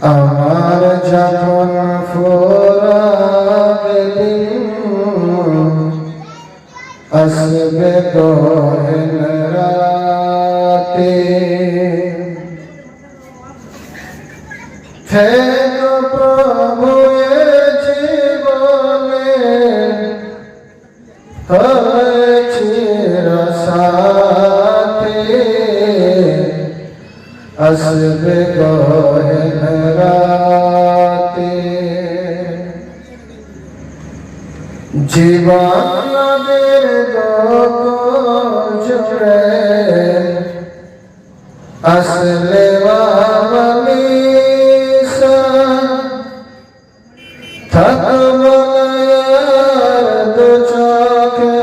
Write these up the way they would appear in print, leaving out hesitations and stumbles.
আমার যখন ফুরাবে দিন আসবে গহীন রাতে থেকো প্রভু এ জীবনে হয়েছি সাথে আসবে গহীন রাতে জীবনের জুড়ে আসলে বাবালিসা থাকবো দু চোখে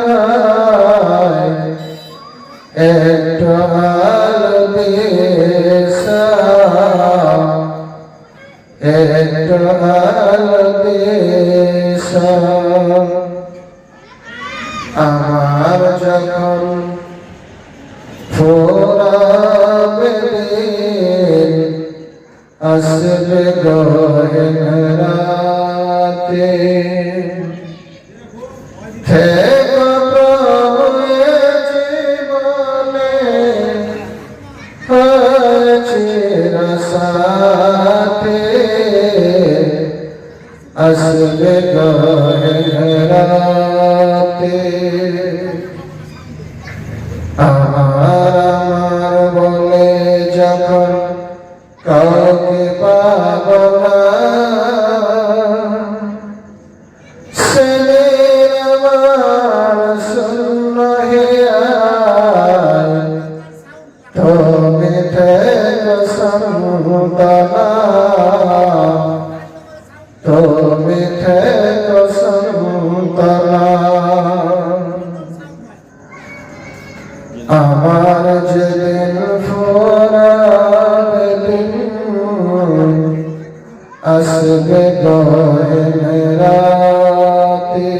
একটু আলো দিশা একটু আলো দিশা আমার যখন ফুরাবে দিন আসবে গহীন রাতে থেকো প্রভু এ জীবনে হয়েছি সাথে আসবে গহীন রাতে আমার বলে যখন কাউকে পাব না সেদিন আমার শূন্য হিয়ায় তুমি থেকো সন্তানা তুমি থেকো সন্তানা আমার যেদিন ফুরাবে দিন আসবে গহীন রাতে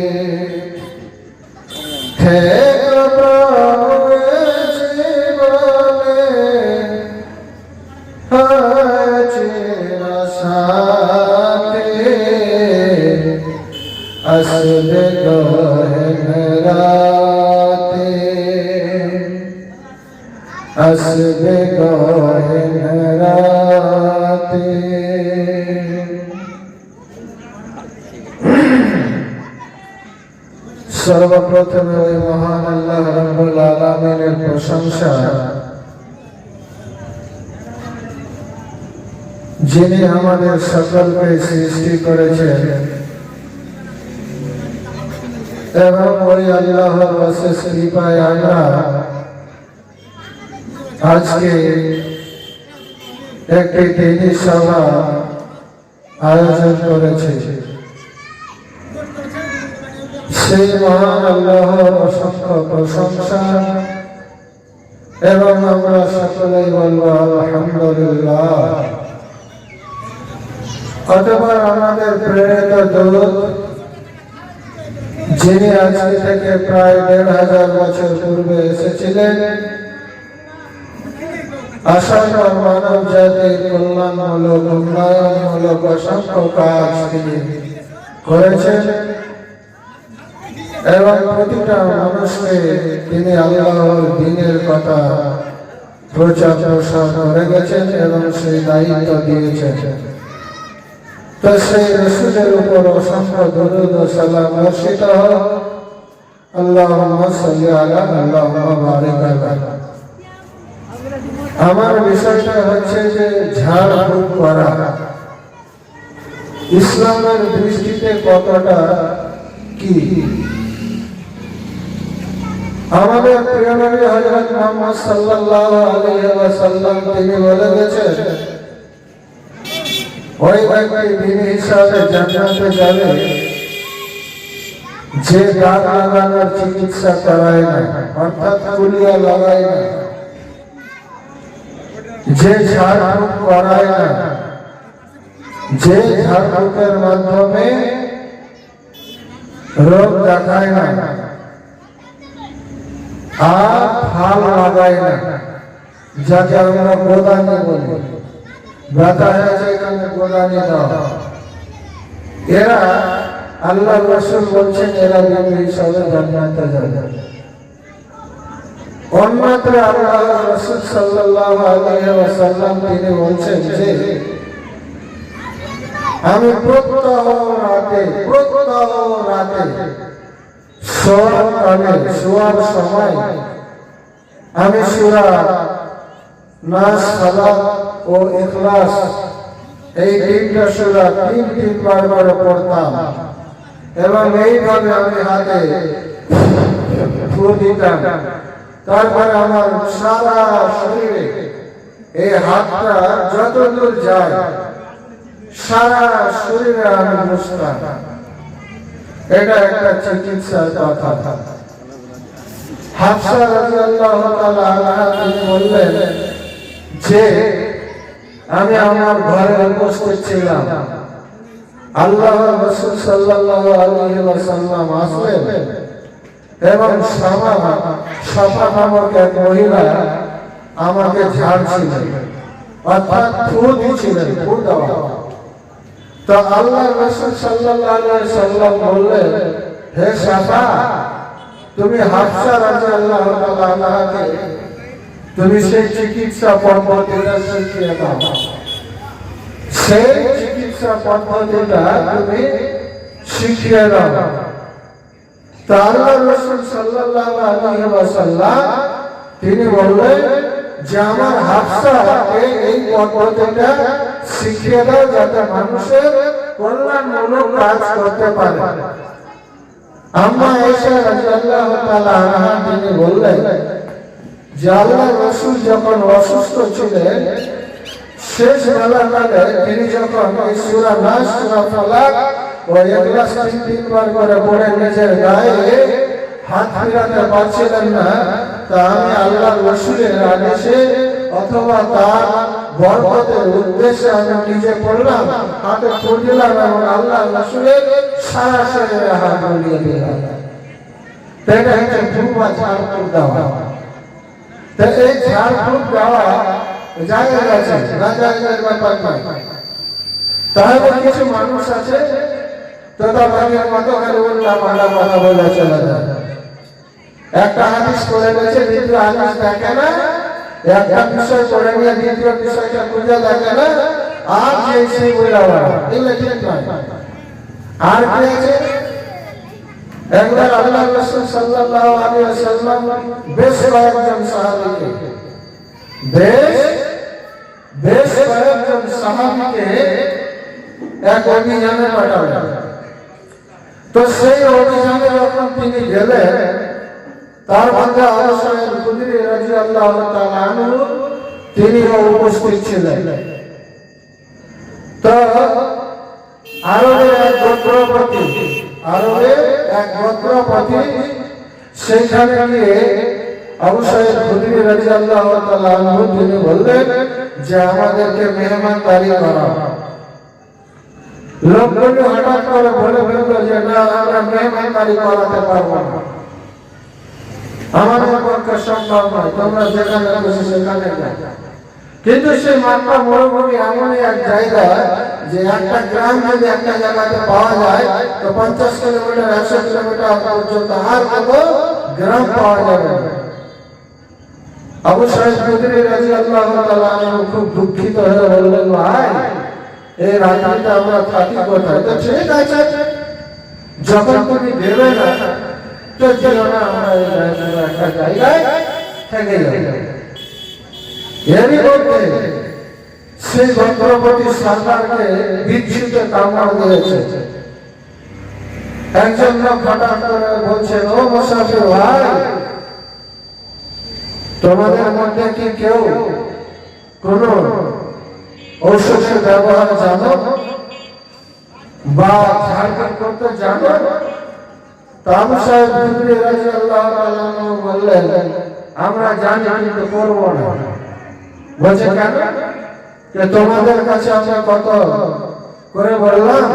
থেকো প্রভু এ জীবনে হয়েছি সাথে আসবে গহীন রাতে আসবে গহীন রাতে সর্বপ্রথমে ওই মহান আল্লাহ রাব্বুল আলামিনের প্রশংসা যিনি আমাদের সকলকে সৃষ্টি করেছেন এবং ওই আল্লাহর অশেষ কৃপায় আমরা আজকে একটি দিনী সভা আয়োজন করেছে সেই মহান আল্লাহর অসংখ্য প্রশংসা এবং আমরা সকলেই বলবো আলহামদুলিল্লাহ। অতঃপর আমাদের প্রেরিত দূত যিনি আজকে থেকে প্রায় ১,৫০০ বছর পূর্বে এসেছিলেন অসংখ্য মানব জাতির কল্যাণমূলক উন্নয়নমূলক অসংখ্য কাজ তিনি করেছেন এবং প্রতিটা মানুষকে তিনি আল্লাহর দ্বীনের কথা প্রচার প্রসার করে গেছেন এবং সেই দায়িত্ব দিয়েছেন। তো সেই রাসূলের উপর অসংখ্য দরুদ ও সালাম বর্ষিত হোক। আল্লাহুম্মা সাল্লি আলা আল্লাহুম্মা বারিক আলা। আমার বিষয়টা হচ্ছে যে ঝাড়ফুঁক করা ইসলামের দৃষ্টিতে কতটা কি। আমাদের প্রিয় নবী হযরত মুহাম্মদ সাল্লাল্লাহু আলাইহি ওয়াসাল্লাম তিনি বলে গেছেন ওই ব্যক্তি দিনী হিসাবে জান্নাতে যাবে যে দাঁত লাগানোর চিকিৎসা করায় না, অর্থাৎ কুলিয়া লাগায় না, যে ঝাড়ফুঁক করায় না, যে ঝাড়ফুঁকের মাধ্যমে রোগ দেখায় না, আর ফাল লাগায় না, যাকে আমরা প্রদানি বলি, ব্যথা হয়েছে এখানে গোদানি দাও। এরা আল্লাহ রাসূল বলছেন এরা নবী হিসাবে জান্নাতে যাবে। অন্যত্র আল্লাহ রাসূল সাল্লাল্লাহু আলাইহি ওয়াসাল্লাম তিনি বলছেন যে আমি প্রত্যহ রাতে শোয়ার সময় আমি সূরা নাস, ফালাক ও ইখলাস এই তিনটা সূরা তিনবার করে পড়তাম এবং এইভাবে আমি হাতে ফু দিতাম। তারপরে আমার সারা শরীরে এই হাতটা যতদূর যায় সারা শরীরে আমি মুছতাম। এটা একটা চিকিৎসার কথা। হাফসা রাদিয়াল্লাহু তাআলা আনহা তিনি বললেন যে আমি আমার ঘরে উপস্থিত ছিলাম, আল্লাহর রাসূল সাল্লাল্লাহু আলাইহি ওয়াসাল্লাম আসলেন এবং সাফা নামক এক মহিলা আমাকে ঝাড়ছিলেন, অর্থাৎ ফু দিচ্ছিলেন, ফু দেওয়া। তো আল্লাহর রাসূল সাল্লাল্লাহু আলাইহি ওয়াসাল্লাম বললেন, হে সাফা, তুমি হাফসা রাদিয়াল্লাহু তাআলা আনহাকে তুমি সেই চিকিৎসা পদ্ধতিটা শিখিয়ে দাও, সেই চিকিৎসা পদ্ধতিটা তুমি শিখিয়ে দাও। তো আল্লাহর রাসূল সাল্লাল্লাহু আলাইহি ওয়াসাল্লাম তিনি বললেন যে আমার হাফসাকে এই পদ্ধতিটা শিখিয়ে দাও যাতে মানুষের কল্যাণমূলক কাজ করতে পারে। আম্মা আয়েশা রাদিয়াল্লাহু তাআলা আনহা তিনি বললেন যে আল্লাহর রাসূল যখন অসুস্থ ছিলেন শেষ বেলাকালে তিনি যখন এই সূরা নাস, সূরা ফালাক ও ইখলাস তিনবার করে পড়ে নিজের গায়ে হাত ফিরাতে পারছিলেন না, তা আমি আল্লাহর রাসূলের আদেশে অথবা তার বরকতের উদ্দেশ্যে আমি নিজে পড়লাম, হাতে ফু দিলাম এবং আল্লাহর রাসূলের সারা শরীরে হাত বুলিয়ে দিলাম। এটা হচ্ছে ধূপ বা ঝাড়ফুঁক দেওয়া। তো এই ঝাড়ফুঁক দেওয়া জায়েজ আছে, না জায়েজের ব্যাপার নয়। তাহলে কিছু মানুষ আছে তোতা পাখির মতো খালি উল্টা পাল্টা কথা বলে চলে যায়। একটা হাদিস পড়ে গেছে, দ্বিতীয় হাদিস দেখে না, একটা বিষয় পড়ে নিয়ে দ্বিতীয় বিষয়টা খুঁজে দেখে না, আর সেই বইলা এগুলো ঠিক নয়। আর কি আছে, একবার আল্লাহর রাসূল সাল্লাল্লাহু আলাইহি ওয়াসাল্লাম বেশ কয়েকজন সাহাবীকে এক অভিযানে পাঠালেন। তো সেই অভিযানে যখন তিনি গেলেন তার মধ্যে আবু সাঈদ খুদরি রাদিয়াল্লাহু তাআলা আনহু তিনিও উপস্থিত ছিলেন। তো আরবের এক গোত্রপতি সেখানে গিয়ে আবু সাঈদ খুদরি রাদিয়াল্লাহু তাআলা আনহু তিনি বললেন যে আমাদেরকে মেহমানদারি করাও। লোকগুলো হঠাৎ করে বলে ফেলল যে না, আমরা মেহমানদারি করাতে পারবো না, আমাদের পক্ষে সম্ভব নয়, তোমরা যেখানে খুশি সেখানে যাও। কিন্তু সেই মাক্কা মরুভূমি এমন এক জায়গা যে একটা গ্রাম যদি একটা জায়গাতে পাওয়া যায় তো 50 কিলোমিটার 100 কিলোমিটার পর্যন্ত আর কোনো গ্রাম পাওয়া যাবে না। আবু সাঈদ খুদরি রাদিয়াল্লাহু তাআলা আনহু খুব দুঃখিত হয়ে বললেন, ভাই এই রাত্রিটা আমরা থাকি কোথায়? তো ঠিক আছে, যখন তুমি দেবে না তো যেও না, আমরা একটা জায়গায় থেকে যাই। এরই মধ্যে সেই গোত্রপতি সরকারকে বিচ্ছুতে কামড় দিয়েছে। একজন লোক হঠাৎ করে বলছেন, ও মুসাফির ভাই, তোমাদের মধ্যে কি কেউ কোন ঔষধের ব্যবহার জানো বা ঝাড়ফুঁক করতে জানো? আবু সাঈদ খুদরি রাদিয়াল্লাহু তাআলা আনহু বললেন, আমরা জানি কিন্তু করব না। বলছে কেন? যে তোমাদের কাছে আমরা কত করে বললাম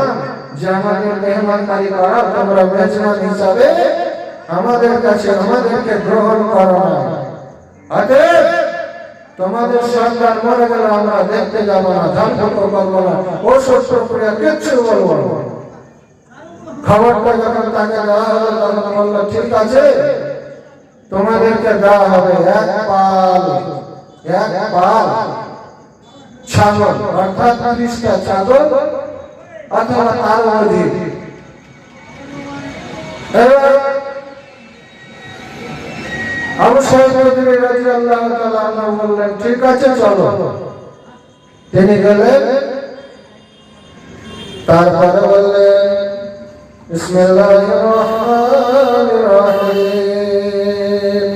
যে আমাদের মেহমানদারি করা, তোমরা মেজবান হিসাবে আমাদের কাছে আমাদেরকে গ্রহণ করো না। অতএব তোমাদের সন্তান মরে গেলে আমরা দেখতে যাবো না, ধান ফটো করবো না, ও ছোট্ট করে কিচ্ছু বলবো না। খবরটা যখন তাকে দেওয়া হলো তখন বললো ঠিক আছে, তোমাদেরকে দেওয়া হবে এক পাল ছাগল, অর্থাৎ 30টা ছাগল অথবা তার অধিক। আবু সাঈদ খুদরি রাদিয়াল্লাহু তাআলা আনহু বললেন ঠিক আছে চলো। তিনি গেলেন, তারপরে বললেন বিসমিল্লাহির রহমানির রহিম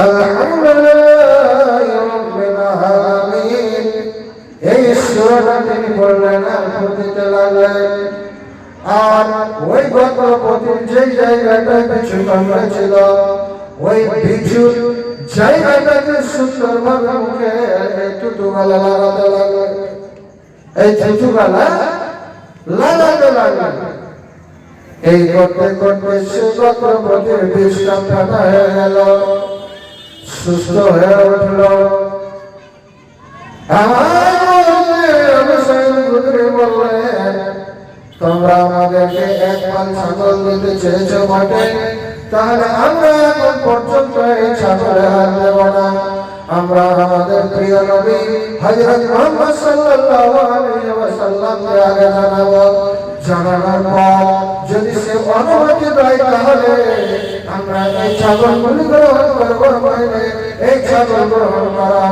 আলহামদুলিল্লাহি রাব্বিল আলামিন। এই সূরাটা তিনি বললেন আর পড়তে লাগলেন। আর ওই গর্ভবতীর যে জায়গাটা কিছু কামড়া ছিল, ওই বিছুর জায়গাটাকে সুন্দরভাবে মুখে একটু দুগালা লাগাতে লাগলেন। এই থুতুগালা লাগাতে লাগলেন। এই করতে করতে সে গর্ভবতীর বিষটা ফাটা হয়ে গেল, সুস্থ হয়ে উঠল। বললেন তোমরা আমাদেরকে এক পাল ছাগল দিতে চেয়েছো বটে, তাহলে আমরা এখন পর্যন্ত এই ছাগলের হাত দেব না। আমরা আমাদের প্রিয় নবী হযরত মুহাম্মদ সাল্লাল্লাহু আলাইহি ওয়াসাল্লামকে আগে জানাবো। জানানোর পর যদি সে অনুমতি দেয় তাহলে আমরা এই ছাগলগুলি গ্রহণ করবো, এই ছাগল গ্রহণ করা